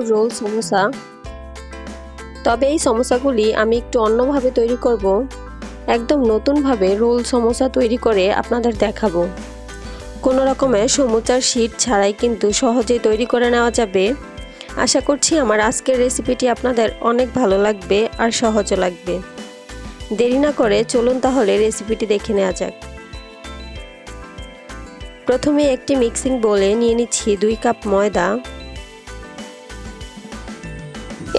আলুর রোল সমোসা। তবে এই সমোসাগুলি আমি একটু অন্যভাবে তৈরি করব। একদম নতুনভাবে রোল সমোসা তৈরি করে আপনাদের দেখাবো। কোনো রকমের সমোসার শীট ছাড়াই কিন্তু সহজেই তৈরি করে নেওয়া যাবে। আশা করছি আমার আজকের রেসিপিটি আপনাদের অনেক ভালো লাগবে আর সহজও লাগবে। দেরি না করে চলুন তাহলে রেসিপিটি দেখে নেওয়া যাক। প্রথমে একটি মিক্সিং বোলে নিয়ে নিচ্ছি 2 কাপ ময়দা।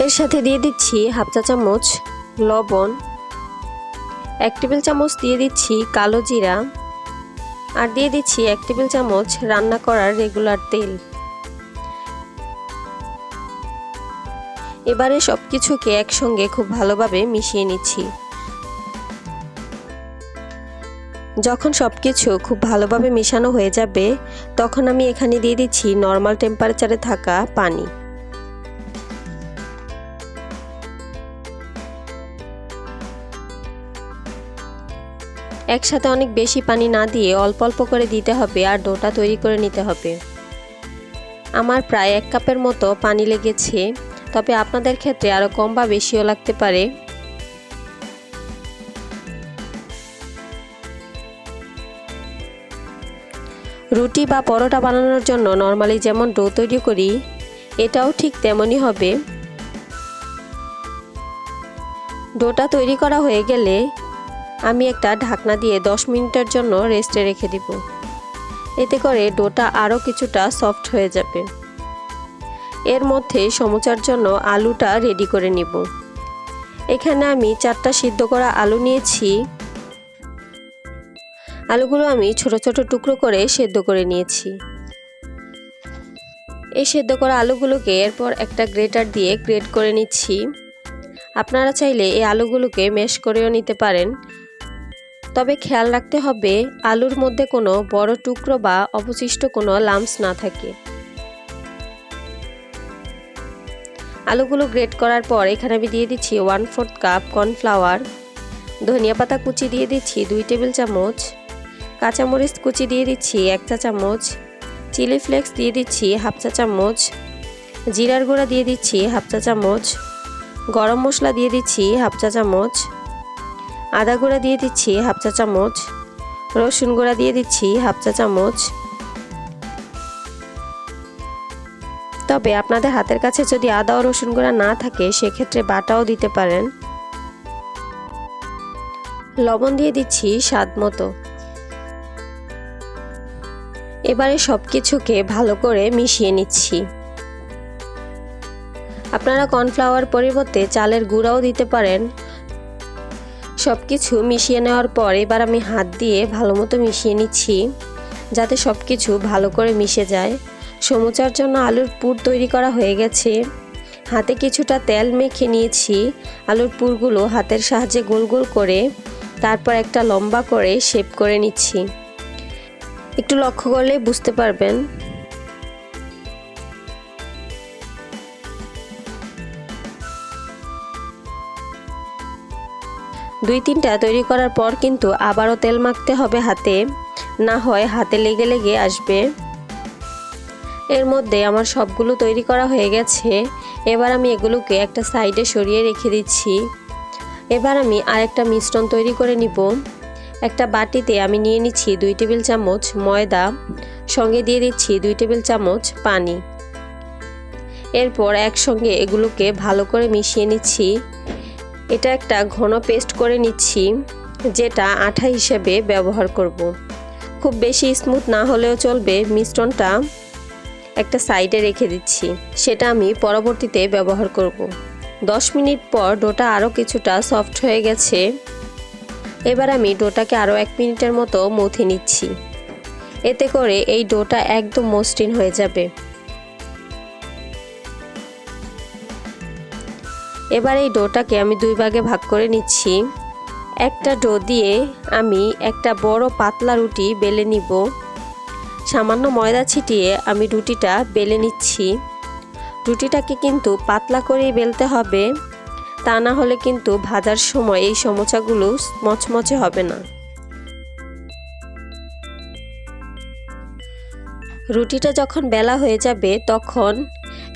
এর সাথে দিয়ে দিচ্ছি হাফ চা চামচ লবণ, 1 টেবিল চামচ দিয়ে দিচ্ছি কালো জিরা, আর দিয়ে দিচ্ছি 1 টেবিল চামচ রান্না করার রেগুলার তেল। এবারে সবকিছুকে একসঙ্গে খুব ভালোভাবে মিশিয়ে নিচ্ছি। যখন সবকিছু খুব ভালোভাবে মিশানো হয়ে যাবে তখন আমি এখানে দিয়ে দিচ্ছি নর্মাল টেম্পারেচারে থাকা পানি। একসাথে অনেক বেশি পানি না দিয়ে অল্প অল্প করে দিতে হবে আর ডোটা তৈরি করে নিতে হবে। আমার প্রায় 1 কাপের মতো পানি লেগেছে, তবে আপনাদের ক্ষেত্রে আরও কম বা বেশিও লাগতে পারে। রুটি বা পরোটা বানানোর জন্য নর্মালি যেমন ডো তৈরি করি এটাও ঠিক তেমনই হবে। ডোটা তৈরি করা হয়ে গেলে আমি একটা ঢাকনা দিয়ে 10 মিনিটের জন্য রেস্টে রেখে দিব। এতে করে ডোটা আরও কিছুটা সফট হয়ে যাবে। এর মধ্যে সমোসার জন্য আলুটা রেডি করে নিব। এখানে আমি 4টা সিদ্ধ করা আলু নিয়েছি। আলুগুলো আমি ছোট ছোট টুকরো করে সেদ্ধ করে নিয়েছি। এই সেদ্ধ করা আলুগুলোকে এরপর একটা গ্রেটার দিয়ে গ্রেট করে নিচ্ছি। আপনারা চাইলে এই আলুগুলোকে ম্যাশ করেও নিতে পারেন, তবে খেয়াল রাখতে হবে আলুর মধ্যে কোনো বড় টুকরো বা অবশিষ্ট কোনো লাম্পস না থাকে। আলুগুলো গ্রেট করার পর এখানে আমি দিয়ে দিচ্ছি 1/4 কাপ কর্নফ্লাওয়ার, ধনিয়া পাতা কুচি দিয়ে দিচ্ছি 2 টেবিল চামচ, কাঁচামরিচ কুচি দিয়ে দিচ্ছি 1 চা চামচ, চিলি ফ্লেক্স দিয়ে দিচ্ছি হাফ চা চামচ, জিরার গুঁড়া দিয়ে দিচ্ছি হাফ চা চামচ, গরম মশলা দিয়ে দিচ্ছি হাফ চা চামচ, আদা গুঁড়া দিয়ে দিচ্ছি হাফ চা চামচ, রসুন গুঁড়া দিয়ে দিচ্ছি হাফ চা চামচ। তবে আপনাদের হাতের কাছে যদি আদা ও রসুন গুঁড়া না থাকে সেক্ষেত্রে বাটাও দিতে পারেন। লবণ দিয়ে দিচ্ছি স্বাদ মতো। এবারে সবকিছুকে ভালো করে মিশিয়ে নিচ্ছি। আপনারা কর্নফ্লাওয়ার পরিবর্তে চালের গুঁড়াও দিতে পারেন। সবকিছু মিশিয়ে নেওয়ার পর এবার আমি হাত দিয়ে ভালো মতো মিশিয়ে নিচ্ছি যাতে সবকিছু ভালো করে মিশে যায়। সমোসার জন্য আলুর পুর তৈরি করা হয়ে গেছে। হাতে কিছুটা তেল মেখে নিয়েছি। আলুর পুরগুলো হাতের সাহায্যে গোল গোল করে তারপর একটা লম্বা করে শেপ করে নিচ্ছি। একটু লক্ষ্য করলে বুঝতে পারবেন। দুই তিনটা তৈরি করার পর কিন্তু আবারও তেল মাখতে হবে হাতে, না হয় হাতে লেগে লেগে আসবে। এর মধ্যে আমার সবগুলো তৈরি করা হয়ে গেছে। এবার আমি এগুলোকে একটা সাইডে সরিয়ে রেখে দিচ্ছি। এবার আমি আরেকটা মিশ্রণ তৈরি করে নিব। একটা বাটিতে আমি নিয়ে নিচ্ছি 2 টেবিল চামচ ময়দা, সঙ্গে দিয়ে দিচ্ছি 2 টেবিল চামচ পানি। এরপর একসঙ্গে এগুলোকে ভালো করে মিশিয়ে নিচ্ছি। এটা একটা ঘন পেস্ট করে নিচ্ছি যেটা আঠা হিসেবে ব্যবহার করব। খুব বেশি স্মুথ না হলেও চলবে। মিশ্রণটা একটা সাইডে রেখে দিচ্ছি, সেটা আমি পরবর্তীতে ব্যবহার করব। 10 মিনিট পর ডোটা আরও কিছুটা সফট হয়ে গেছে। এবার আমি ডোটাকে আরও 1 মিনিটের মতো মথে নিচ্ছি। এতে করে এই ডোটা একদম মসৃণ হয়ে যাবে। এবার এই ডোটাকে আমি 2 ভাগে ভাগ করে নিচ্ছি। একটা ডো দিয়ে আমি একটা বড় পাতলা রুটি বেলে নিব। সামান্য ময়দা ছিটিয়ে আমি রুটিটা বেলে নিচ্ছি। রুটিটাকে কিন্তু পাতলা করেই বেলতে হবে, তা না হলে কিন্তু ভাজার সময় এই সমোসাগুলো মচমচে হবে না। রুটিটা যখন বেলা হয়ে যাবে তখন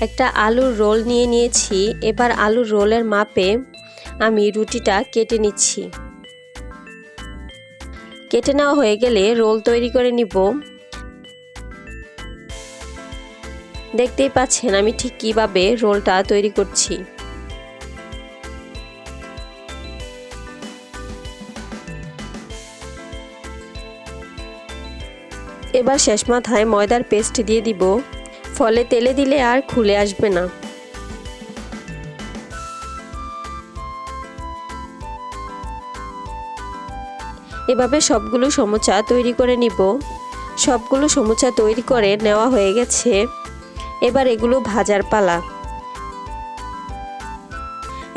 একটা আলুর রোল নিয়ে নিয়েছি। এবার আলুর রোলের মাপে আমি রুটিটা কেটে নিচ্ছি। কেটে নেওয়া হয়ে গেলে রোল তৈরি করে নিব। দেখতেই পাচ্ছেন আমি ঠিক কিভাবে রোলটা তৈরি করছি। এবার শেষ মাথায় ময়দার পেস্ট দিয়ে দিব, ফলে তেলে দিলে আর খুলে আসবে না। এভাবে সবগুলো সমুচা তৈরি করে নিব। সবগুলো সমুচা তৈরি করে নেওয়া হয়ে গেছে। এবার এগুলো ভাজার পালা।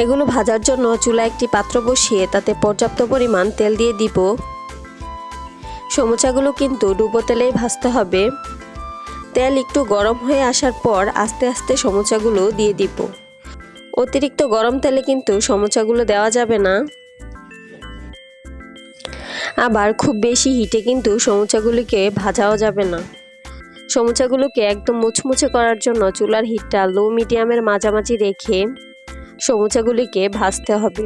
এগুলো ভাজার জন্য চুলায় একটি পাত্র বসিয়ে তাতে পর্যাপ্ত পরিমাণ তেল দিয়ে দিব। সমুচাগুলো কিন্তু ডুবো তেলেই ভাজতে হবে। তেল একটু গরম হয়ে আসার পর আস্তে আস্তে সমুচাগুলো দিয়ে দিব। অতিরিক্ত গরম তেলে কিন্তু সমুচাগুলো দেওয়া যাবে না। আবার খুব বেশি হিটে কিন্তু সমুচাগুলিকে ভাজাও যাবে না। সমুচাগুলোকে একদম মুচমুচে করার জন্য চুলার হিটটা লো মিডিয়ামের মাঝামাঝি রেখে সমুচাগুলিকে ভাজতে হবে।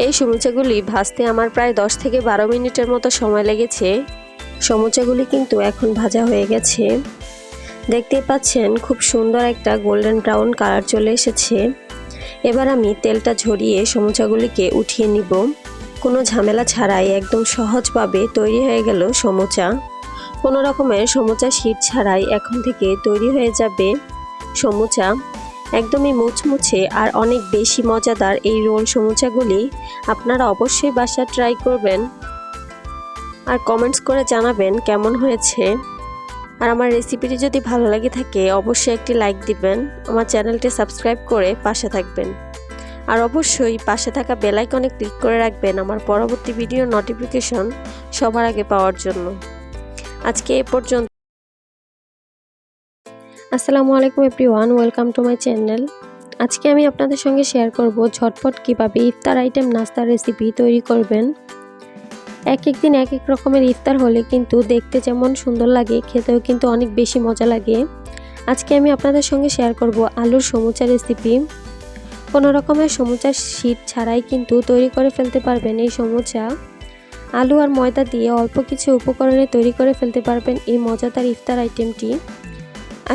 এই সমুচাগুলি ভাজতে আমার প্রায় 10 থেকে 12 মিনিটের মতো সময় লেগেছে। সমুচাগুলি কিন্তু এখন ভাজা হয়ে গেছে। দেখতেই পাচ্ছেন খুব সুন্দর একটা গোল্ডেন ব্রাউন কালার চলে এসেছে। এবার আমি তেলটা ঝরিয়ে সমুচাগুলিকে উঠিয়ে নিব। কোনো ঝামেলা ছাড়াই একদম সহজভাবে তৈরি হয়ে গেল সমুচা। কোনো রকমের সমুচা শীট ছাড়াই এখন থেকে তৈরি হয়ে যাবে সমুচা। একদমই মুচমুচে আর অনেক বেশি মজাদার এই রোল সমুচাগুলি আপনারা অবশ্যই বাসায় ট্রাই করবেন আর কমেন্টস করে জানাবেন কেমন হয়েছে। আর আমার রেসিপিটি যদি ভালো লাগে থাকে অবশ্যই একটি লাইক দিবেন, আমার চ্যানেলটি সাবস্ক্রাইব করে পাশে থাকবেন। আর অবশ্যই পাশে থাকা বেল আইকনে ক্লিক করে রাখবেন আমার পরবর্তী ভিডিও নোটিফিকেশন সবার আগে পাওয়ার জন্য। আজকে এ পর্যন্ত। আসসালামু আলাইকুম everyone, welcome to my channel. আজকে আমি আপনাদের সঙ্গে শেয়ার করব ঝটপট কিভাবে ইফতার আইটেম নাস্তার রেসিপি তৈরি করবেন। এক এক দিন এক এক রকমের ইফতার হলে কিন্তু দেখতে যেমন সুন্দর লাগে, খেতেও কিন্তু অনেক বেশি মজা লাগে। আজকে আমি আপনাদের সঙ্গে শেয়ার করব আলুর সমুচা রেসিপি। কোনো রকমের সমুচার শীট ছাড়াই কিন্তু তৈরি করে ফেলতে পারবেন এই সমুচা। আলু আর ময়দা দিয়ে অল্প কিছু উপকরণে তৈরি করে ফেলতে পারবেন এই মজাদার ইফতার আইটেমটি।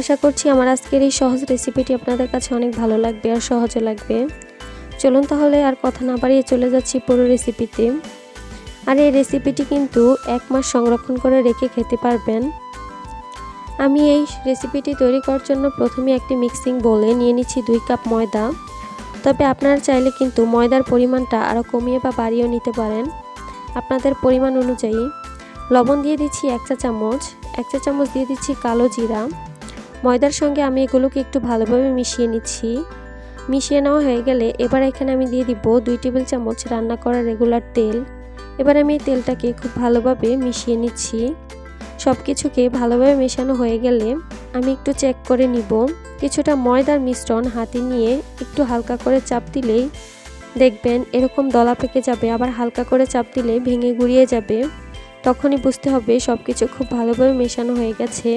আশা করছি আমার আজকের এই সহজ রেসিপিটি আপনাদের কাছে অনেক ভালো লাগবে আর সহজও লাগবে। চলুন তাহলে আর কথা না বাড়িয়ে চলে যাচ্ছি পুরো রেসিপিতে। আর এই রেসিপিটি কিন্তু 1 মাস সংরক্ষণ করে রেখে খেতে পারবেন। আমি এই রেসিপিটি তৈরি করার জন্য প্রথমে একটি মিক্সিং বোলে নিয়ে নিচ্ছি 2 কাপ ময়দা। তবে আপনারা চাইলে কিন্তু ময়দার পরিমাণটা আরও কমিয়ে বা বাড়িয়েও নিতে পারেন আপনাদের পরিমাণ অনুযায়ী। লবণ দিয়ে দিচ্ছি 1 চা চামচ, 1 চা চামচ দিয়ে দিচ্ছি কালো জিরা। ময়দার সঙ্গে আমি এগুলোকে একটু ভালোভাবে মিশিয়ে নিচ্ছি। মিশিয়ে নেওয়া হয়ে গেলে এবার এখানে আমি দিয়ে দিব 2 টেবিল চামচ রান্না করা রেগুলার তেল। এবার আমি এই তেলটাকে খুব ভালোভাবে মিশিয়ে নিচ্ছি। সব কিছুকে ভালোভাবে মেশানো হয়ে গেলে আমি একটু চেক করে নিব। কিছুটা ময়দার মিশ্রণ হাতে নিয়ে একটু হালকা করে চাপ দিলেই দেখবেন এরকম দলা পেকে যাবে, আবার হালকা করে চাপ দিলে ভেঙে গুঁড়িয়ে যাবে। তখনই বুঝতে হবে সব কিছু খুব ভালোভাবে মেশানো হয়ে গেছে।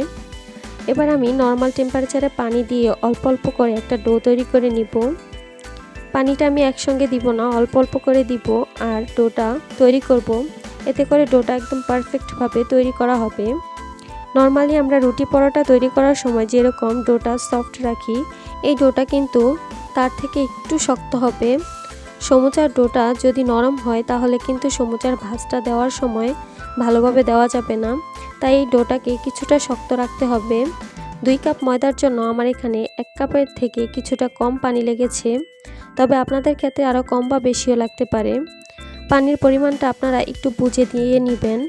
এবার আমি নর্মাল টেম্পারেচারে পানি দিয়ে অল্প অল্প করে একটা ডো তৈরি করে নিব। পানিটা আমি একসঙ্গে দিব না, অল্প অল্প করে দিব আর ডোটা তৈরি করব। এতে করে ডোটা একদম পারফেক্টভাবে তৈরি করা হবে। নর্মালি আমরা রুটি পরোটা তৈরি করার সময় যেরকম ডোটা সফট রাখি, এই ডোটা কিন্তু তার থেকে একটু শক্ত হবে। সমুচার ডোটা যদি নরম হয় তাহলে কিন্তু সমুচার ভাঁজটা দেওয়ার সময় ভালোভাবে দেওয়া যাবে না। তাই এই ডোটাকে কিছুটা শক্ত রাখতে হবে। 2 কাপ ময়দার জন্য আমার এখানে 1 কাপের থেকে কিছুটা কম পানি লেগেছে। তবে আপনাদের ক্ষেত্রে আরও কম বা বেশিও লাগতে পারে। পানির পরিমাণটা আপনারা একটু বুঝে দিয়ে নেবেন।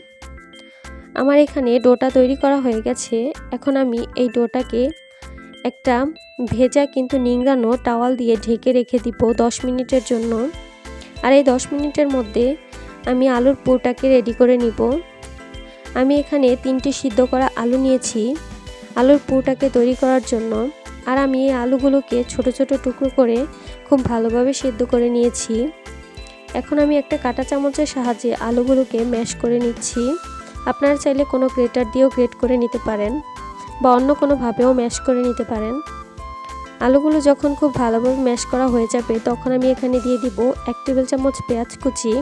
আমার এখানে ডোটা তৈরি করা হয়ে গেছে। এখন আমি এই ডোটাকে একটা ভেজা কিন্তু নিংড়ানো টাওয়াল দিয়ে ঢেকে রেখে দিব 10 মিনিটের জন্য। আর এই 10 মিনিটের মধ্যে আমি আলুর পুরটাকে রেডি করে নিব। আমি এখানে 3টি সিদ্ধ করা আলু নিয়েছি আলুর পুরটাকে তৈরি করার জন্য। আর আমি এই আলুগুলোকে ছোট ছোট টুকরো করে খুব ভালোভাবে সিদ্ধ করে নিয়েছি। এখন আমি একটা কাঁটা চামচের সাহায্যে আলুগুলোকে ম্যাশ করে নিচ্ছি। আপনারা চাইলে কোনো গ্রেটার দিয়েও গ্রেট করে নিতে পারেন বা অন্য কোনোভাবেও ম্যাশ করে নিতে পারেন। আলুগুলো যখন খুব ভালোভাবে ম্যাশ করা হয়ে যাবে তখন আমি এখানে দিয়ে দিব 1 টেবিল চামচ পেঁয়াজ কুচি,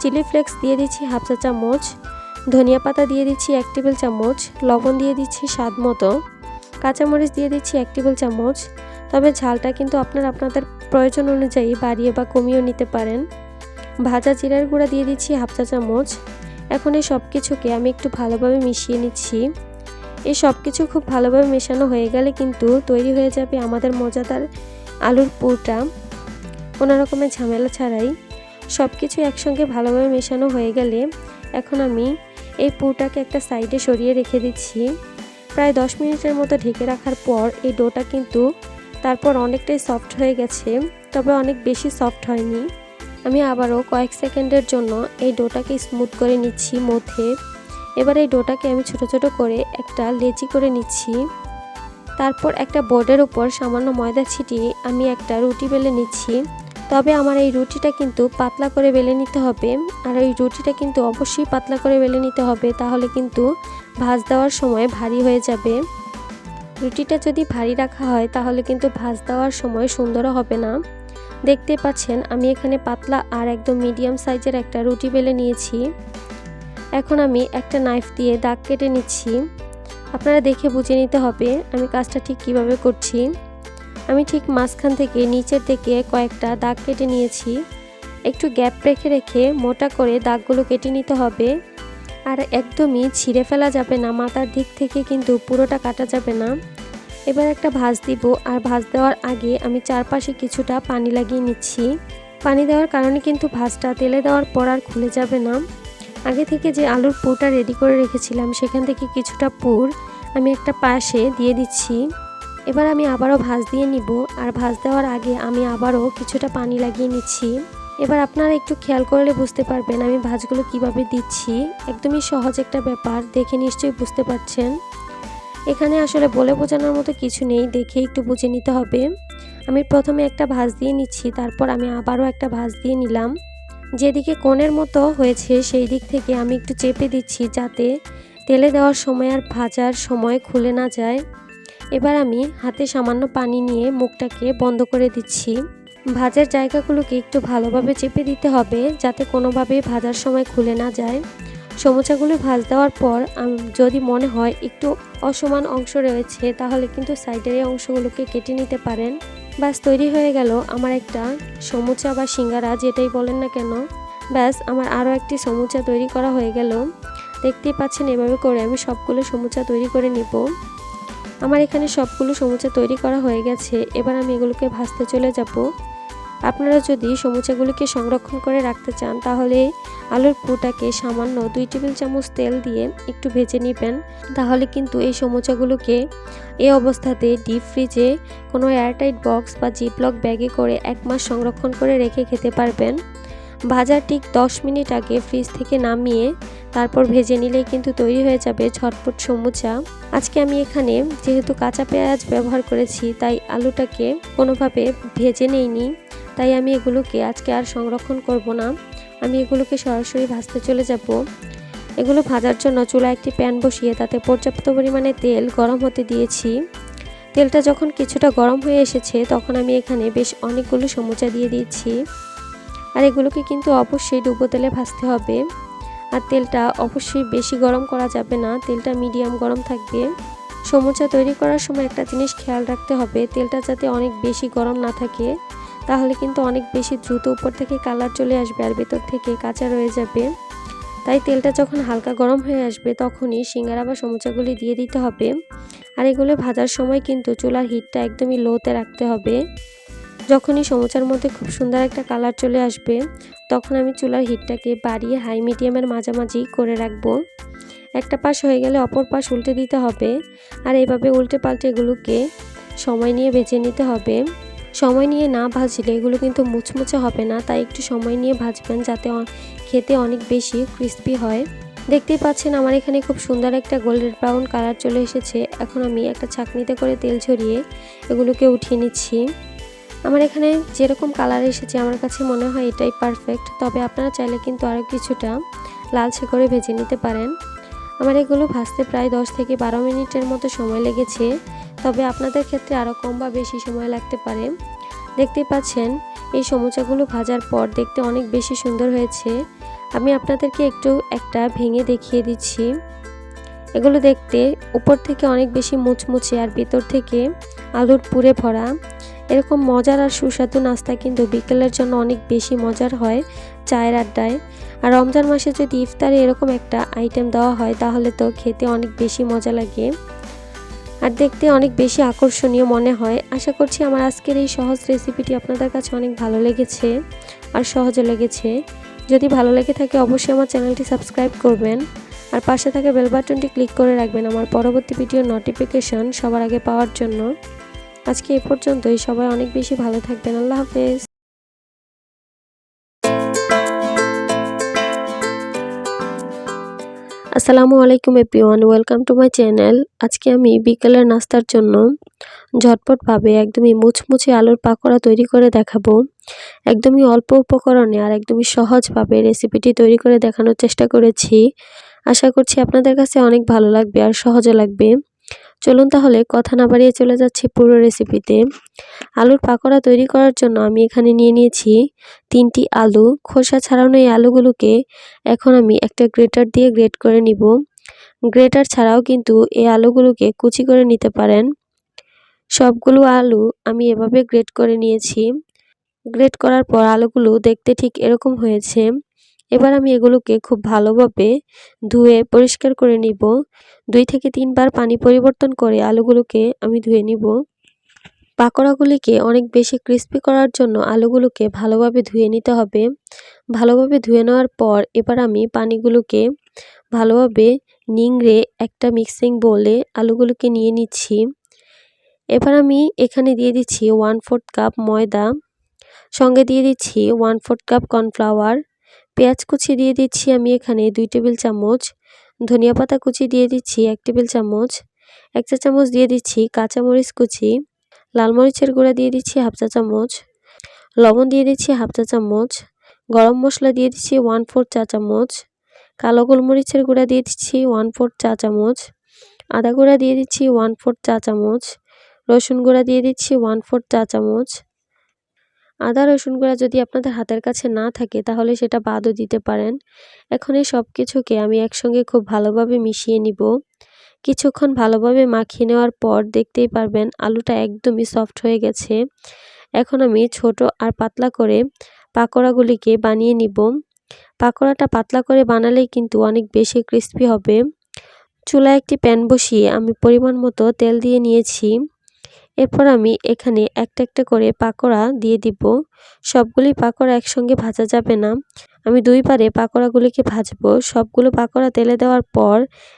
চিলি ফ্লেক্স দিয়ে দিচ্ছি হাফ চা চামচ, ধনিয়া পাতা দিয়ে দিচ্ছি 1 টেবিল চামচ, লবণ দিয়ে দিচ্ছি স্বাদ মতো, কাঁচামরিচ দিয়ে দিচ্ছি 1 টেবিল চামচ। তবে ঝালটা কিন্তু আপনাদের প্রয়োজন অনুযায়ী বাড়িয়ে বা কমিয়েও নিতে পারেন। ভাজা জিরার গুঁড়া দিয়ে দিচ্ছি হাফ চা চামচ। এখন এই সব কিছুকে আমি একটু ভালোভাবে মিশিয়ে নিচ্ছি। এই সব কিছু খুব ভালোভাবে মেশানো হয়ে গেলে কিন্তু তৈরি হয়ে যাবে আমাদের মজাদার আলুর পুরটা, কোনো রকমের ঝামেলা ছাড়াই। সব কিছু একসঙ্গে ভালোভাবে মেশানো হয়ে গেলে এখন আমি এই পুরটাকে একটা সাইডে সরিয়ে রেখে দিচ্ছি। প্রায় 10 মিনিটের মতো ঢেকে রাখার পর এই ডোটা কিন্তু তারপর অনেকটাই সফট হয়ে গেছে, তবে অনেক বেশি সফট হয়নি। আমি আবারও কয়েক সেকেন্ডের জন্য এই ডোটাকে স্মুথ করে নিচ্ছি মধ্যে। এবার এই ডোটাকে আমি ছোট ছোট করে একটা লেচি করে নিচ্ছি। তারপর একটা বোর্ডের উপর সামান্য ময়দা ছিটিয়ে আমি একটা রুটি বেলে নিচ্ছি। তবে আমার এই রুটিটা কিন্তু পাতলা করে বেলে নিতে হবে, আর এই রুটিটা কিন্তু অবশ্যই পাতলা করে বেলে নিতে হবে, তাহলে কিন্তু ভাঁজ দেওয়ার সময় ভারী হয়ে যাবে। রুটিটা যদি ভারী রাখা হয় তাহলে কিন্তু ভাঁজ দেওয়ার সময় সুন্দরও হবে না। দেখতে পাচ্ছেন আমি এখানে পাতলা আর একদম মিডিয়াম সাইজের একটা রুটি বেলে নিয়েছি। এখন আমি একটা নাইফ দিয়ে দাগ কেটে নিচ্ছি। আপনারা দেখে বুঝে নিতে হবে আমি কাজটা ঠিক কিভাবে করছি। আমি ঠিক মাঝখান থেকে নিচের দিকে কয়েকটা দাগ কেটে নিয়েছি। একটু গ্যাপ রেখে রেখে মোটা করে দাগগুলো কেটে নিতে হবে, আর একদমই ছিঁড়ে ফেলা যাবে না, মাথার দিক থেকে কিন্তু পুরোটা কাটা যাবে না। এবার একটা ভাঁজ দিব, আর ভাঁজ দেওয়ার আগে আমি চারপাশে কিছুটা পানি লাগিয়ে নিচ্ছি। পানি দেওয়ার কারণে কিন্তু ভাঁজটা তেলে দেওয়ার পর আর খুলে যাবে না। আগে থেকে যে আলুর পুরটা রেডি করে রেখেছিলাম সেখান থেকে কিছুটা পুর আমি একটা পাশে দিয়ে দিচ্ছি। এবার আমি আবারও ভাঁজ দিয়ে নিব, আর ভাঁজ দেওয়ার আগে আমি আবারও কিছুটা পানি লাগিয়ে নিচ্ছি। এবার আপনারা একটু খেয়াল করলে বুঝতে পারবেন আমি ভাঁজগুলো কিভাবে দিচ্ছি। একদমই সহজ একটা ব্যাপার, দেখে নিশ্চয়ই বুঝতে পারছেন। এখানে আসলে বলে বোঝানোর মতো কিছু নেই, দেখে একটু বুঝে নিতে হবে। আমি প্রথমে একটা ভাঁজ দিয়ে নিচ্ছি, তারপর আমি আবারও একটা ভাঁজ দিয়ে নিলাম। যেদিকে কোণের মতো হয়েছে সেই দিক থেকে আমি একটু চেপে দিচ্ছি, যাতে তেলে দেওয়ার সময় আর ভাজার সময় খুলে না যায়। এবার আমি হাতে সামান্য পানি নিয়ে মুখটাকে বন্ধ করে দিচ্ছি। ভাজার জায়গাগুলোকে একটু ভালোভাবে চেপে দিতে হবে, যাতে কোনোভাবেই ভাজার সময় খুলে না যায়। সমুচাগুলো ভাজ দেওয়ার পর যদি মনে হয় একটু অসমান অংশ রয়েছে তাহলে কিন্তু সাইডের এই অংশগুলোকে কেটে নিতে পারেন। ব্যাস তৈরি হয়ে গেল আমার একটা সমুচা বা সিঙ্গারা, যেটাই বলেন না কেন। ব্যাস আমার আরও একটি সমুচা তৈরি করা হয়ে গেল। দেখতেই পাচ্ছেন এভাবে করে আমি সবগুলো সমুচা তৈরি করে নিব। আমার এখানে সবগুলো সমুচা তৈরি করা হয়ে গেছে। এবার আমি এগুলোকে ভাজতে চলে যাব। আপনারা যদি সমুচাগুলোকে সংরক্ষণ করে রাখতে চান তাহলে আলুর পুরটাকে সামান্য 2 টেবিল চামচ তেল দিয়ে একটু ভেজে নেবেন। তাহলে কিন্তু এই সমুচাগুলোকে এই অবস্থাতে ডিপ ফ্রিজে কোনো এয়ারটাইট বক্স বা জিপলক ব্যাগে করে 1 মাস সংরক্ষণ করে রেখে খেতে পারবেন। ভাজার ঠিক 10 মিনিট আগে ফ্রিজ থেকে নামিয়ে তারপর ভেজে নিলেই কিন্তু তৈরি হয়ে যাবে ঝটপট সমুচা। আজকে আমি এখানে যেহেতু কাঁচা পেঁয়াজ ব্যবহার করেছি তাই আলুটাকে কোনোভাবে ভেজে নেইনি, তাই আমি এগুলোকে আজকে আর সংরক্ষণ করব না। আমি এগুলোকে সরাসরি ভাজতে চলে যাব। এগুলো ভাজার জন্য চুলায় একটি প্যান বসিয়ে তাতে পর্যাপ্ত পরিমাণে তেল গরম হতে দিয়েছি। তেলটা যখন কিছুটা গরম হয়ে এসেছে তখন আমি এখানে বেশ অনেকগুলো সমুচা দিয়ে দিয়েছি। আর এগুলোকে কিন্তু অবশ্যই ডুবো তেলে ভাজতে হবে। আর তেলটা অবশ্যই বেশি গরম করা যাবে না, তেলটা মিডিয়াম গরম থাকবে। সমুচা তৈরি করার সময় একটা জিনিস খেয়াল রাখতে হবে, তেলটা যাতে অনেক বেশি গরম না থাকে, তাহলে কিন্তু অনেক বেশি দ্রুত উপর থেকে কালার চলে আসবে আর ভেতর থেকে কাঁচা রয়ে যাবে। তাই তেলটা যখন হালকা গরম হয়ে আসবে তখনই সিঙ্গারা বা সমুচাগুলি দিয়ে দিতে হবে। আর এগুলো ভাজার সময় কিন্তু চুলার হিটটা একদমই লোতে রাখতে হবে। যখনই সমুচার মধ্যে খুব সুন্দর একটা কালার চলে আসবে তখন আমি চুলার হিটটাকে বাড়িয়ে হাই মিডিয়ামের মাঝামাঝি করে রাখবো। একটা পাশ হয়ে গেলে অপর পাশ উল্টে দিতে হবে। আর এইভাবে উল্টে পাল্টে এগুলোকে সময় নিয়ে ভেজে নিতে হবে। সময় নিয়ে না ভাজলে এগুলো কিন্তু মুচমুচে হবে না, তাই একটু সময় নিয়ে ভাজবেন যাতে খেতে অনেক বেশি ক্রিস্পি হয়। দেখতেই পাচ্ছেন আমার এখানে খুব সুন্দর একটা গোল্ডেন ব্রাউন কালার চলে এসেছে। এখন আমি একটা ছাঁকনিতে করে তেল ঝরিয়ে এগুলোকে উঠিয়ে নিচ্ছি। আমার এখানে যেরকম কালার এসেছে আমার কাছে মনে হয় এটাই পারফেক্ট, তবে আপনারা চাইলে কিন্তু আরও কিছুটা লালচে করে ভেজে নিতে পারেন। আমার এগুলো ভাজতে প্রায় 10 থেকে 12 মিনিটের মতো সময় লেগেছে, তবে আপনাদের ক্ষেত্রে আরও কম বা বেশি সময় লাগতে পারে। দেখতেই পাচ্ছেন এই সমুচাগুলো ভাজার পর দেখতে অনেক বেশি সুন্দর হয়েছে। আমি আপনাদেরকে একটা ভেঙে দেখিয়ে দিচ্ছি। এগুলো দেখতে উপর থেকে অনেক বেশি মুচমুচে আর ভিতর থেকে আলুর পুরে ভরা। এরকম মজার আর সুস্বাদু নাস্তা কিন্তু বিকেলের জন্য অনেক বেশি মজার হয় চায়ের আড্ডায়। আর রমজান মাসে যদি ইফতারে এরকম একটা আইটেম দেওয়া হয় তাহলে তো খেতে অনেক বেশি মজা লাগে আর দেখতে অনেক বেশি আকর্ষণীয় মনে হয়। আশা করছি আমার আজকের এই সহজ রেসিপিটি আপনাদের কাছে অনেক ভালো লেগেছে আর সহজে লেগেছে। যদি ভালো লেগে থাকে অবশ্যই আমার চ্যানেলটি সাবস্ক্রাইব করবেন আর পাশে থাকা বেল বাটনটি ক্লিক করে রাখবেন আমার পরবর্তী ভিডিওর নোটিফিকেশন সবার আগে পাওয়ার জন্য। আজকে এ পর্যন্তই। সবাই অনেক বেশি ভালো থাকবেন। আল্লাহ হাফেজ। আসসালামু আলাইকুম everyone, welcome to my channel. আজকে আমি বিকেলের নাস্তার জন্য ঝটপটভাবে একদমই মুচমুচে আলুর পাকোড়া তৈরি করে দেখাবো। একদমই অল্প উপকরণে আর একদমই সহজভাবে রেসিপিটি তৈরি করে দেখানোর চেষ্টা করেছি। আশা করছি আপনাদের কাছে অনেক ভালো লাগবে আর সহজে লাগবে। চলুন তাহলে কথা না বাড়িয়ে চলে যাচ্ছি পুরো রেসিপিতে। আলুর পাকোড়া তৈরি করার জন্য আমি এখানে নিয়ে নিয়েছি 3টি আলু। খোসা ছাড়ানো এই আলুগুলোকে এখন আমি একটা গ্রেটার দিয়ে গ্রেট করে নিব। গ্রেটার ছাড়াও কিন্তু এই আলুগুলোকে কুচি করে নিতে পারেন। সবগুলো আলু আমি এভাবে গ্রেট করে নিয়েছি। গ্রেট করার পর আলুগুলো দেখতে ঠিক এরকম হয়েছে। এবার আমি এগুলোকে খুব ভালোভাবে ধুয়ে পরিষ্কার করে নিব। 2 থেকে 3 বার পানি পরিবর্তন করে আলুগুলোকে আমি ধুয়ে নিব। পাকোড়াগুলিকে অনেক বেশি ক্রিস্পি করার জন্য আলুগুলোকে ভালোভাবে ধুয়ে নিতে হবে। ভালোভাবে ধুয়ে নেওয়ার পর এবার আমি পানিগুলোকে ভালোভাবে নিংড়ে একটা মিক্সিং বোলে আলুগুলোকে নিয়ে নিচ্ছি। এবার আমি এখানে দিয়ে দিচ্ছি 1/4 কাপ ময়দা, সঙ্গে দিয়ে দিচ্ছি 1/4 কাপ কর্নফ্লাওয়ার। পেঁয়াজ কুচি দিয়ে দিচ্ছি আমি এখানে 2 টেবিল চামচ। ধনিয়া পাতা কুচি দিয়ে দিচ্ছি 1 টেবিল চামচ। 1 চা চামচ দিয়ে দিচ্ছি কাঁচামরিচ কুচি। লাল মরিচের গুঁড়া দিয়ে দিচ্ছি 1/2 চা চামচ। লবণ দিয়ে দিচ্ছি 1/2 চা চামচ। গরম মশলা দিয়ে দিচ্ছি 1/4 চা চামচ। কালো গোলমরিচের গুঁড়া দিয়ে দিচ্ছি 1/4 চা চামচ। আদা গুঁড়া দিয়ে দিচ্ছি 1/4 চা চামচ। রসুন গুঁড়া দিয়ে দিচ্ছি 1/4 চা চামচ। আদা রসুন গুঁড়া যদি আপনাদের হাতের কাছে না থাকে তাহলে সেটা বাদও দিতে পারেন। এখন এই সব কিছুকে আমি একসঙ্গে খুব ভালোভাবে মিশিয়ে নিব। কিছুক্ষণ ভালোভাবে মাখিয়ে নেওয়ার পর দেখতেই পারবেন আলুটা একদমই সফট হয়ে গেছে। এখন আমি ছোট আর পাতলা করে পাকোড়াগুলিকে বানিয়ে নিব। পাকোড়াটা পাতলা করে বানালেই কিন্তু অনেক বেশি ক্রিস্পি হবে। চুলায় একটি প্যান বসিয়ে আমি পরিমাণ মতো তেল দিয়ে নিয়েছি। এরপর আমি এখানে একটা একটা করে পাকোড়া দিয়ে দিব। সবগুলি পাকোড়া একসঙ্গে ভাজা যাবে না, আমি 2 বারে পাকোড়াগুলিকে ভাজবো। সবগুলো পাকোড়া তেলে দেওয়ার পর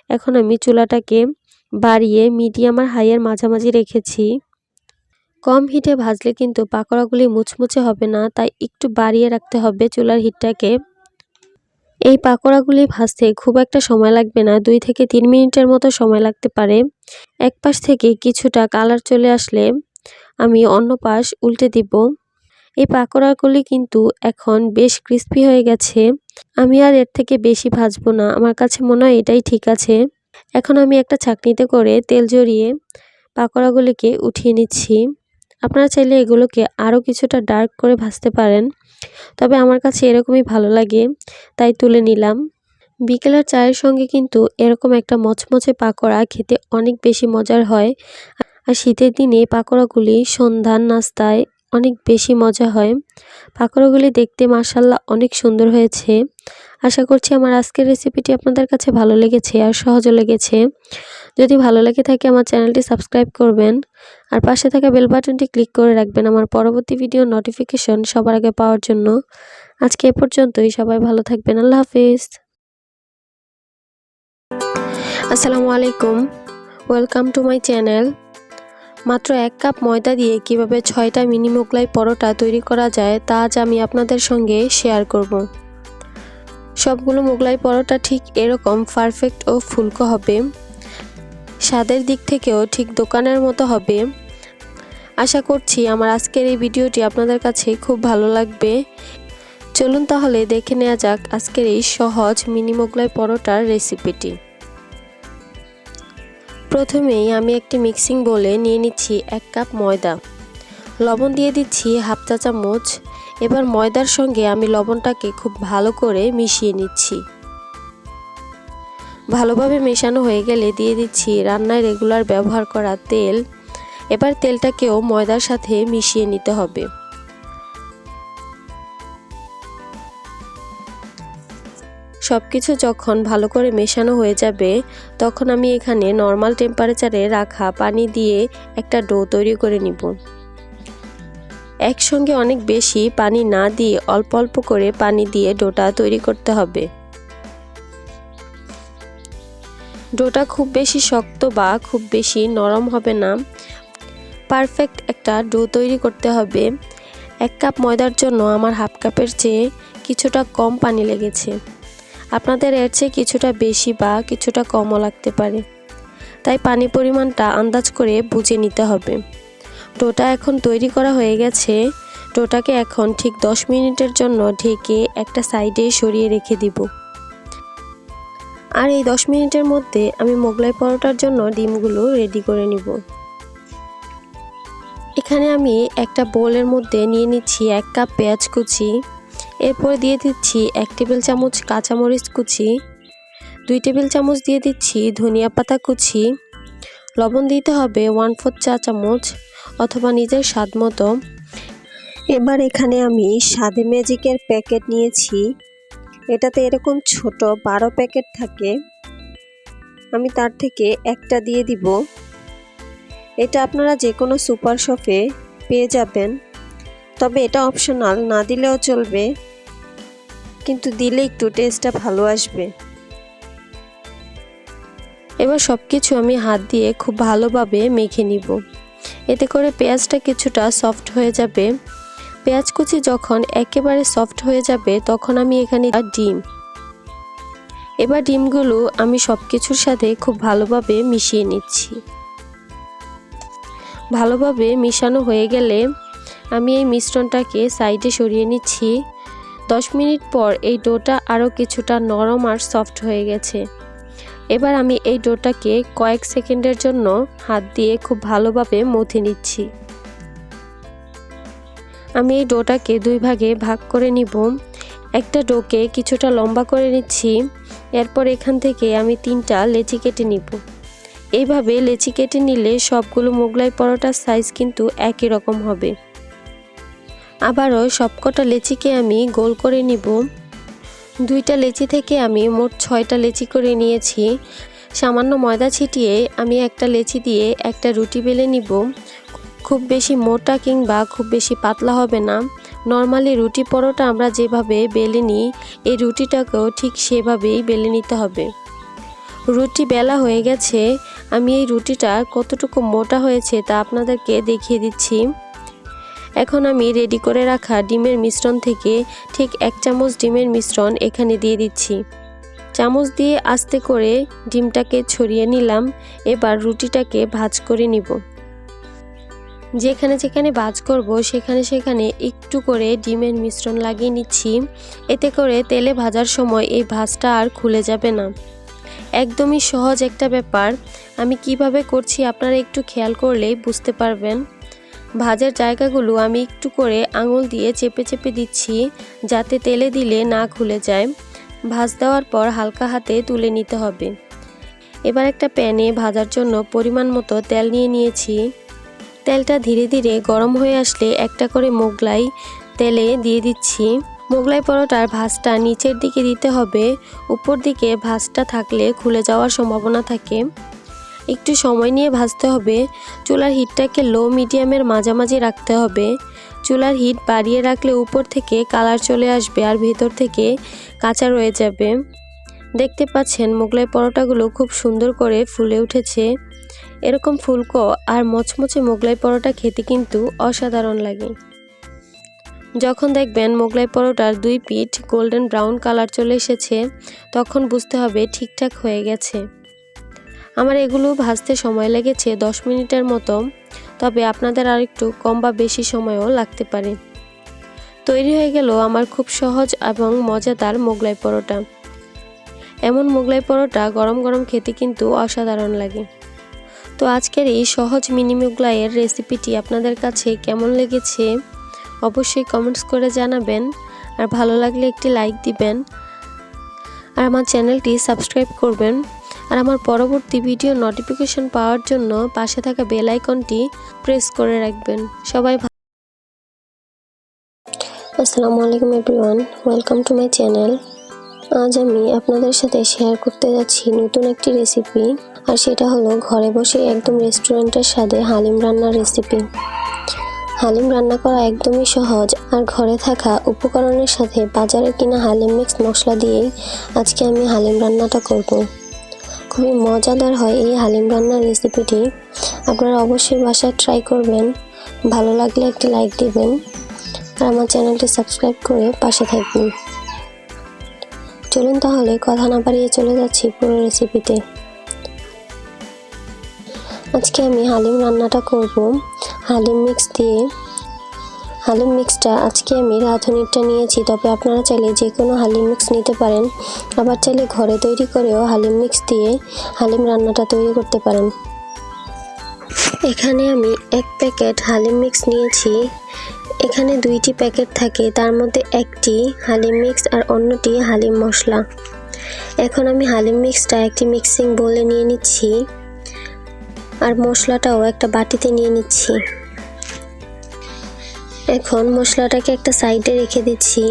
এখন আমি চুলাটাকে বাড়িয়ে মিডিয়াম আর হাইয়ের মাঝামাঝি রেখেছি। কম হিটে ভাজলে কিন্তু পাকোড়াগুলি মুচমুচে হবে না, তাই একটু বাড়িয়ে রাখতে হবে চুলার হিটটাকে। এই পাকোড়াগুলি ভাজতে খুব একটা সময় লাগবে না, 2 থেকে 3 মিনিটের মতো সময় লাগতে পারে। এক পাশ থেকে কিছুটা কালার চলে আসলে আমি অন্য পাশ উল্টে দিব। এই পাকোড়াগুলি কিন্তু এখন বেশ ক্রিস্পি হয়ে গেছে। আমি আর এর থেকে বেশি ভাজবো না, আমার কাছে মনে হয় এটাই ঠিক আছে। এখন আমি একটা ছাঁকনিতে করে তেল ঝরিয়ে পাকোড়াগুলিকে উঠিয়ে নিচ্ছি। আপনারা চাইলে এগুলোকে আরও কিছুটা ডার্ক করে ভাজতে পারেন, তবে আমার কাছে এরকমই ভালো লাগে তাই তুলে নিলাম। বিকেলের চায়ের সঙ্গে কিন্তু এরকম একটা মচমচে পাকোড়া খেতে অনেক বেশি মজার হয়। আর শীতের দিনে পাকোড়াগুলি সন্ধ্যার নাস্তায় অনেক বেশি মজা হয়। পাকোড়াগুলি দেখতে মাশাআল্লাহ অনেক সুন্দর হয়েছে। আশা করছি আমার আজকের রেসিপিটি আপনাদের কাছে ভালো লেগেছে আর সহজও লেগেছে। যদি ভালো লেগে থাকে আমার চ্যানেলটি সাবস্ক্রাইব করবেন আর পাশে থাকা বেল বাটনটি ক্লিক করে রাখবেন আমার পরবর্তী ভিডিওর নোটিফিকেশন সবার আগে পাওয়ার জন্য। আজকে এ পর্যন্তই। সবাই ভালো থাকবেন। আল্লাহ হাফেজ। আসসালামু আলাইকুম, ওয়েলকাম টু মাই চ্যানেল। মাত্র 1 কাপ ময়দা দিয়ে কিভাবে 6টা মিনি মোগলাই পরোটা তৈরি করা যায় তা আজ আমি আপনাদের সঙ্গে শেয়ার করব। সবগুলো মোগলাই পরোটা ঠিক এরকম পারফেক্ট ও ফুলকো হবে। স্বাদের দিক থেকেও ঠিক দোকানের মতো হবে। আশা করছি আমার আজকের এই ভিডিওটি আপনাদের কাছে খুব ভালো লাগবে। চলুন তাহলে দেখে নেওয়া যাক আজকের এই সহজ মিনি মোগলাই পরোটার রেসিপিটি। প্রথমেই আমি একটি মিক্সিং বোলে নিয়ে নিচ্ছি 1 কাপ ময়দা, লবণ দিয়ে দিচ্ছি হাফ চা চামচ। এবার ময়দার সঙ্গে আমি লবণটাকে খুব ভালো করে মিশিয়ে নিচ্ছি। ভালোভাবে মেশানো হয়ে গেলে দিয়ে দিচ্ছি রান্নায় রেগুলার ব্যবহার করা তেল। এবার তেলটাকেও ময়দার সাথে মিশিয়ে নিতে হবে। সবকিছু যখন ভালো করে মেশানো হয়ে যাবে তখন আমি এখানে নর্মাল টেম্পারেচারে রাখা পানি দিয়ে একটা ডো তৈরি করে নিব। একসঙ্গে অনেক বেশি পানি না দিয়ে অল্প অল্প করে পানি দিয়ে ডোটা তৈরি করতে হবে। ডোটা খুব বেশি শক্ত বা খুব বেশি নরম হবে না, পারফেক্ট একটা ডো তৈরি করতে হবে। 1 কাপ ময়দার জন্য আমার হাফ কাপের চেয়ে কিছুটা কম পানি লেগেছে। আপনাদের এর চেয়ে কিছুটা বেশি বা কিছুটা কমও লাগতে পারে, তাই পানির পরিমাণটা আন্দাজ করে বুঝে নিতে হবে। ডোটা এখন তৈরি করা হয়ে গেছে। ডোটাকে এখন ঠিক 10 মিনিটের জন্য ঢেকে একটা সাইডে সরিয়ে রেখে দিব। আর এই 10 মিনিটের মধ্যে আমি মোগলাই পরোটার জন্য ডিমগুলো রেডি করে নিব। এখানে আমি একটা বোলের মধ্যে নিয়ে নিচ্ছি 1 কাপ পেঁয়াজ কুচি, এরপর দিয়ে দিচ্ছি 1 টেবিল চামচ কাঁচামরিচ কুচি, 2 টেবিল চামচ দিয়ে দিচ্ছি ধনিয়া পাতা কুচি, লবণ দিতে হবে 1/4 চা চামচ অথবা নিজের স্বাদ মতো। এবার এখানে আমি স্বাদে ম্যাজিকের প্যাকেট নিয়েছি, এটাতে এরকম ছোট 12 প্যাকেট থাকে, আমি তার থেকে একটা দিয়ে দিব। এটা আপনারা যে কোনো সুপার শপে পেয়ে যাবেন, তবে এটা অপশনাল, না দিলেও চলবে, কিন্তু দিলে একটু টেস্টটা ভালো আসবে। এবার সব কিছু আমি হাত দিয়ে খুব ভালোভাবে মেখে নিব, এতে করে পেঁয়াজটা কিছুটা সফট হয়ে যাবে। পেঁয়াজ কুচি যখন একেবারে সফট হয়ে যাবে তখন আমি এখানে এবার ডিমগুলো আমি সব কিছুর সাথে খুব ভালোভাবে মিশিয়ে নিচ্ছি। ভালোভাবে মিশানো হয়ে গেলে আমি এই মিশ্রণটাকে সাইডে সরিয়ে নিচ্ছি। 10 মিনিট পর এই ডোটা আরও কিছুটা নরম আর সফট হয়ে গেছে। এবার আমি এই ডোটাকে কয়েক সেকেন্ডের জন্য হাত দিয়ে খুব ভালোভাবে মথে নিচ্ছি। আমি এই ডোটাকে 2 ভাগে ভাগ করে নিব। একটা ডোকে কিছুটা লম্বা করে নিচ্ছি, এরপর এখান থেকে আমি 3টা লেচি কেটে নিব। এইভাবে লেচি কেটে নিলে সবগুলো মোগলাই পরোটার সাইজ কিন্তু একই রকম হবে। আবারও সবকটা লেচিকে আমি গোল করে নিব। 2টা লেচি থেকে আমি মোট 6টা লেচি করে নিয়েছি। সামান্য ময়দা ছিটিয়ে আমি একটা লেচি দিয়ে একটা রুটি বেলে নিব। খুব বেশি মোটা কিংবা খুব বেশি পাতলা হবে না। নর্মালি রুটি পরোটা আমরা যেভাবে বেলে নিই এই রুটিটাকেও ঠিক সেভাবেই বেলে নিতে হবে। রুটি বেলা হয়ে গেছে, আমি এই রুটিটা কতটুকু মোটা হয়েছে তা আপনাদেরকে দেখিয়ে দিচ্ছি। এখন আমি রেডি করে রাখা ডিমের মিশ্রণ থেকে ঠিক 1 চামচ ডিমের মিশ্রণ এখানে দিয়ে দিচ্ছি। চামচ দিয়ে আস্তে করে ডিমটাকে ছড়িয়ে নিলাম। এবার রুটিটাকে ভাঁজ করে নিব। যেখানে যেখানে ভাঁজ করব সেখানে সেখানে একটু করে ডিমের মিশ্রণ লাগিয়ে নিচ্ছি, এতে করে তেলে ভাজার সময় এই ভাঁজটা আর খুলে যাবে না। একদমই সহজ একটা ব্যাপার, আমি কিভাবে করছি আপনারা একটু খেয়াল করলেই বুঝতে পারবেন। ভাজার জায়গাগুলো আমি একটু করে আঙুল দিয়ে চেপে চেপে দিচ্ছি যাতে তেলে দিলে না খুলে যায়। ভাঁজ দেওয়ার পর হালকা হাতে তুলে নিতে হবে। এবার একটা প্যানে ভাজার জন্য পরিমাণ মতো তেল নিয়ে নিয়েছি। তেলটা ধীরে ধীরে গরম হয়ে আসলে একটা করে মোগলাই তেলে দিয়ে দিচ্ছি। মোগলাই পরোটার ভাঁজটা নিচের দিকে দিতে হবে, উপর দিকে ভাঁজটা থাকলে খুলে যাওয়ার সম্ভাবনা থাকে। একটু সময় নিয়ে ভাজতে হবে। চুলার হিটটাকে লো মিডিয়ামের মাঝামাঝি রাখতে হবে। চুলার হিট বাড়িয়ে রাখলে উপর থেকে কালার চলে আসবে আর ভেতর থেকে কাঁচা রয়ে যাবে। দেখতে পাচ্ছেন মোগলাই পরোটাগুলো খুব সুন্দর করে ফুলে উঠেছে। এরকম ফুলকো আর মচমচে মোগলাই পরোটা খেতে কিন্তু অসাধারণ লাগে। যখন দেখবেন মোগলাই পরোটার 2 পিঠ গোল্ডেন ব্রাউন কালার চলে এসেছে তখন বুঝতে হবে ঠিকঠাক হয়ে গেছে। আমার এগুলো ভাজতে সময় লেগেছে 10 মিনিটের মতো, তবে আপনাদের আর একটু কম বা বেশি সময়ও লাগতে পারে। তৈরি হয়ে গেল আমার খুব সহজ এবং মজাদার মোগলাই পরোটা। এমন মোগলাই পরোটা গরম গরম খেতে কিন্তু অসাধারণ লাগে। তো আজকের এই সহজ মিনি মোগলাইয়ের রেসিপিটি আপনাদের কাছে কেমন লেগেছে অবশ্যই কমেন্টস করে জানাবেন, আর ভালো লাগলে একটি লাইক দিবেন, আর আমার চ্যানেলটি সাবস্ক্রাইব করবেন, আর আমার পরবর্তী ভিডিও নোটিফিকেশন পাওয়ার জন্য পাশে থাকা বেল আইকনটি প্রেস করে রাখবেন। সবাই আসসালামু আলাইকুম everyone, welcome to my channel. আজ আমি আপনাদের সাথে শেয়ার করতে যাচ্ছি নতুন একটি রেসিপি, আর সেটা হলো ঘরে বসে একদম রেস্টুরেন্টের স্বাদে হালিম রান্নার রেসিপি। হালিম রান্না করা একদমই সহজ, আর ঘরে থাকা উপকরণের সাথে বাজারে কিনা হালিম মিক্স মশলা দিয়েই আজকে আমি হালিম রান্নাটা করব। খুবই মজাদার হয় এই হালিম রান্নার রেসিপিটি। আপনারা অবশ্যই বাসায় ট্রাই করবেন, ভালো লাগলে একটি লাইক দিবেন, আর আমার চ্যানেলটি সাবস্ক্রাইব করে পাশে থাকবেন। চলুন তাহলে কথা না বাড়িয়ে চলে যাচ্ছি পুরো রেসিপিতে। আজকে আমি হালিম রান্নাটা করব হালিম মিক্স দিয়ে। হালিম মিক্সটা আজকে আমি রাঁধুনিটা নিয়েছি, তবে আপনারা চাইলে যে কোনো হালিম মিক্স নিতে পারেন, আবার চাইলে ঘরে তৈরি করেও হালিম মিক্স দিয়ে হালিম রান্নাটা তৈরি করতে পারেন। এখানে আমি 1 প্যাকেট হালিম মিক্স নিয়েছি। এখানে 2টি প্যাকেট থাকে, তার মধ্যে একটি হালিম মিক্স আর অন্যটি হালিম মশলা। এখন আমি হালিম মিক্সটা একটি মিক্সিং বোলে নিয়ে নিচ্ছি, আর মশলাটাও একটা বাটিতে নিয়ে নিচ্ছি। এখন মশলাটাকে একটা সাইডে রেখে দিচ্ছি।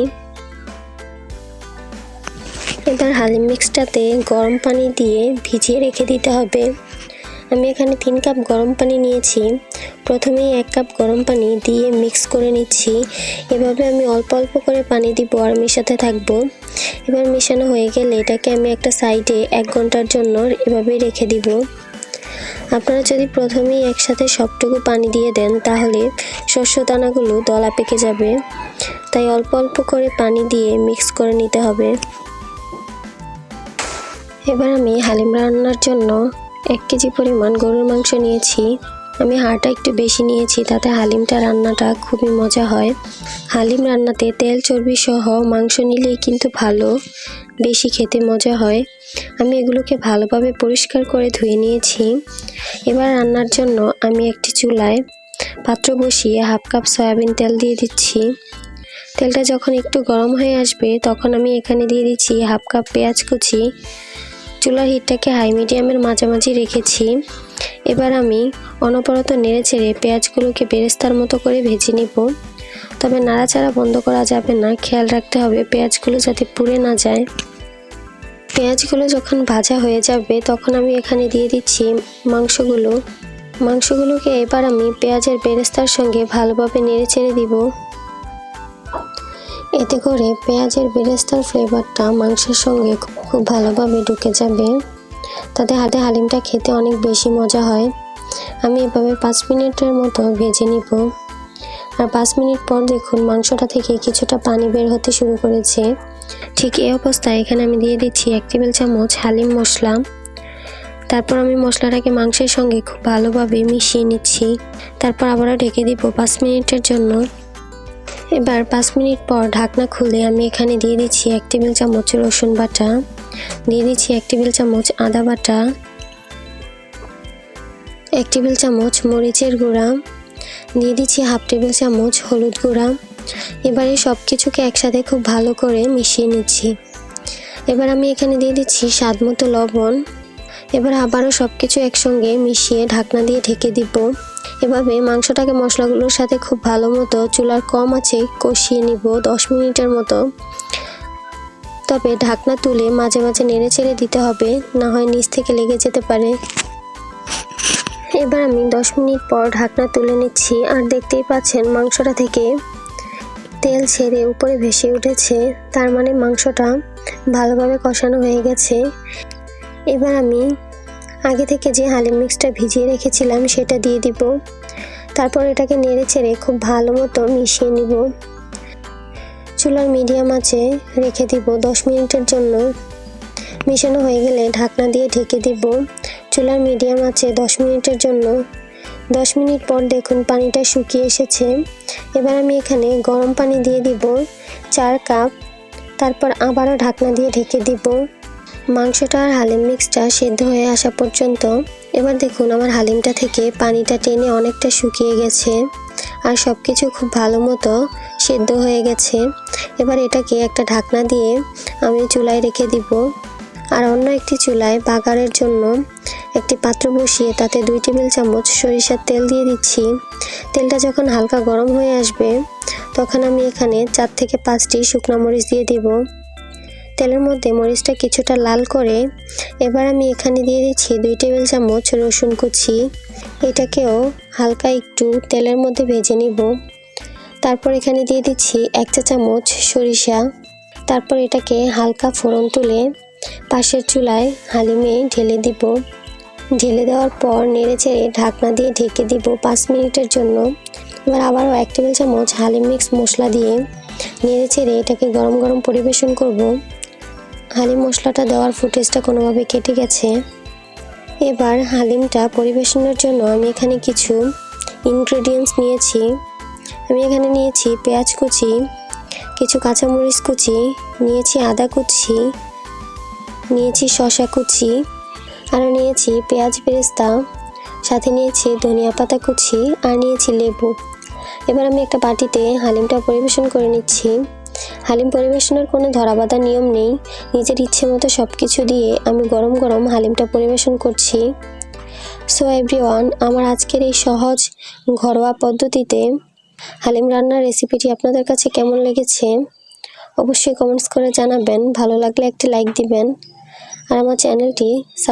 এবার হালিম মিক্সটাতে গরম পানি দিয়ে ভিজিয়ে রেখে দিতে হবে। আমি এখানে 3 কাপ গরম পানি নিয়েছি। প্রথমেই 1 কাপ গরম পানি দিয়ে মিক্স করে নিচ্ছি। এভাবে আমি অল্প অল্প করে পানি দিব আর মেশাতে থাকবো। এবার মেশানো হয়ে গেলে এটাকে আমি একটা সাইডে 1 ঘন্টার জন্য এভাবেই রেখে দিব। আপনারা যদি প্রথমেই একসাথে সবটুকু পানি দিয়ে দেন তাহলে শস্য দানাগুলো দলা পেকে যাবে, তাই অল্প অল্প করে পানি দিয়ে মিক্স করে নিতে হবে। এবার আমি হালিম রান্নার জন্য 1 কেজি পরিমাণ গরুর মাংস নিয়েছি। আমি হাড়টা একটু বেশি নিয়েছি, তাতে হালিমটা রান্নাটা খুবই মজা হয়। হালিম রান্নাতে তেল চর্বি সহ মাংস নিলেই কিন্তু ভালো, বেশি খেতে মজা হয়। আমি এগুলোকে ভালোভাবে পরিষ্কার করে ধুয়ে নিয়েছি। এবার রান্নার জন্য আমি একটি চুলায় পাত্র বসিয়ে 1/2 কাপ সয়াবিন তেল দিয়ে দিচ্ছি। তেলটা যখন একটু গরম হয়ে আসবে তখন আমি এখানে দিয়ে দিচ্ছি 1/2 কাপ পেঁয়াজ কুচি। চুলার হিটটাকে হাই মিডিয়ামের মাঝামাঝি রেখেছি। এবার আমি অনবরত নেড়ে চেড়ে পেঁয়াজগুলোকে বেরেস্তার মতো করে ভেজে নিব, তবে নাড়াচাড়া বন্ধ করা যাবে না। খেয়াল রাখতে হবে পেঁয়াজগুলো যাতে পুড়ে না যায়। পেঁয়াজগুলো যখন ভাজা হয়ে যাবে তখন আমি এখানে দিয়ে দিচ্ছি মাংসগুলোকে এবার আমি পেঁয়াজের বেরেস্তার সঙ্গে ভালোভাবে নেড়ে চেড়ে দিব। এতে করে পেঁয়াজের বেরেস্তার ফ্লেভারটা মাংসের সঙ্গে খুব ভালোভাবে ঢুকে যাবে, তাতে হালিমটা খেতে অনেক বেশি মজা হয়। আমি এভাবে 5 মিনিটের মতো ভেজে নিব, আর 5 মিনিট পর দেখুন মাংসটা থেকে কিছুটা পানি বের হতে শুরু করেছে। ঠিক এই অবস্থায় এখানে আমি দিয়ে দিচ্ছি 1 টেবিল চামচ হালিম মশলা। তারপর আমি মশলাটাকে মাংসের সঙ্গে খুব ভালোভাবে মিশিয়ে নিচ্ছি। তারপর আবারও ঢেকে দিব 5 মিনিটের জন্য। এবার 5 মিনিট পর ঢাকনা খুলে আমি এখানে দিয়ে দিচ্ছি 1 টেবিল চামচ রসুন বাটা, দিয়ে দিচ্ছি 1 টেবিল চামচ আদা বাটা, 1 টেবিল চামচ মরিচের গুঁড়া, দিয়ে দিচ্ছি 1/2 টেবিল চামচ হলুদ গুঁড়া। এবারে সব কিছুকে একসাথে খুব ভালো করে মিশিয়ে নিচ্ছি। এবার আমি এখানে দিয়ে দিচ্ছি স্বাদ মতো লবণ। এবার আবারও সব কিছু একসঙ্গে মিশিয়ে ঢাকনা দিয়ে ঢেকে দিব। এভাবে মাংসটাকে মশলাগুলোর সাথে খুব ভালো মতো চুলার কম আঁচে কষিয়ে নিব 10 মিনিটের মতো। তবে ঢাকনা তুলে মাঝে মাঝে নেড়ে চেড়ে দিতে হবে, না হয় নিচ থেকে লেগে যেতে পারে। এবার আমি 10 মিনিট পর ঢাকনা তুলে নিচ্ছি, আর দেখতেই পাচ্ছেন মাংসটা থেকে তেল ছেড়ে উপরে ভেসে উঠেছে, তার মানে মাংসটা ভালোভাবে কষানো হয়ে গেছে। এবার আমি আগে থেকে যে হালিম মিক্সটা ভিজিয়ে রেখেছিলাম সেটা দিয়ে দিব। তারপর এটাকে নেড়ে চেড়ে খুব ভালো মতো মিশিয়ে নিব। চুলার মিডিয়াম আঁচে রেখে দিব 10 মিনিটের জন্য। মিশানো হয়ে গেলে ঢাকনা দিয়ে ঢেকে দিব চুলার মিডিয়াম আঁচে 10 মিনিটের জন্য। 10 মিনিট পর দেখুন পানিটা শুকিয়ে এসেছে। এবার আমি এখানে গরম পানি দিয়ে দিব 4 কাপ। তারপর আবারও ঢাকনা দিয়ে ঢেকে দিব। মাংসটা আর হালিম মিক্সটা সিদ্ধ হয়ে আসা পর্যন্ত এবার দেখুন আমার হালিমটা থেকে পানিটা টেনে অনেকটা শুকিয়ে গেছে আর সব কিছু খুব ভালো মতো সেদ্ধ হয়ে গেছে। এবার এটাকে একটা ঢাকনা দিয়ে আমি চুলায় রেখে দিব। আর অন্য একটি চুলায় বাগারের জন্য একটি পাত্র বসিয়ে তাতে 2 টেবিল চামচ সরিষার তেল দিয়ে দিচ্ছি। তেলটা যখন হালকা গরম হয়ে আসবে তখন আমি এখানে 4 থেকে 5টি শুকনো মরিচ দিয়ে দিব। তেলের মধ্যে মরিচটা কিছুটা লাল করে এবার আমি এখানে দিয়ে দিচ্ছি 2 টেবিল চামচ রসুন কুচি। এটাকেও হালকা একটু তেলের মধ্যে ভেজে নিব। তারপর এখানে দিয়ে দিচ্ছি 1 চা চামচ সরিষা। তারপর এটাকে হালকা ফোড়ন তুলে পাশের চুলায় হালিমে ঢেলে দিব। ঢেলে দেওয়ার পর নেড়েচেড়ে ঢাকনা দিয়ে ঢেকে দিব 5 মিনিটের জন্য। এবার আবারও 1 টেবিল চামচ হালিম মিক্স মশলা দিয়ে নেড়েচেড়ে এটাকে গরম গরম পরিবেশন করব। হালিম মশলাটা দেওয়ার ফুটেজটা কোনোভাবে কেটে গেছে। এবার হালিমটা পরিবেশনের জন্য আমি এখানে কিছু ইনগ্রেডিয়েন্টস নিয়েছি। আমি এখানে নিয়েছি পেঁয়াজ কুচি, কিছু কাঁচামরিচ কুচি, নিয়েছি আদা কুচি, নিয়েছি শসা কুচি, আরও নিয়েছি পেঁয়াজ বেরেস্তা, সাথে নিয়েছি ধনিয়া পাতা কুচি আর নিয়েছি লেবু। এবার আমি একটা বাটিতে হালিমটা পরিবেশন করে নিচ্ছি। হালিম পরিবেশনের কোনো ধরাবাঁধা নিয়ম নেই, নিজের ইচ্ছে মতো সব কিছু দিয়ে আমি গরম গরম হালিমটা পরিবেশন করছি। সো এভরিওয়ান, আমার আজকের এই সহজ ঘরোয়া পদ্ধতিতে হালিম রান্নার রেসিপিটি আপনাদের কাছে কেমন লেগেছে অবশ্যই কমেন্টস করে জানাবেন। ভালো লাগলে একটি লাইক দিবেন আর আমার চ্যানেলটি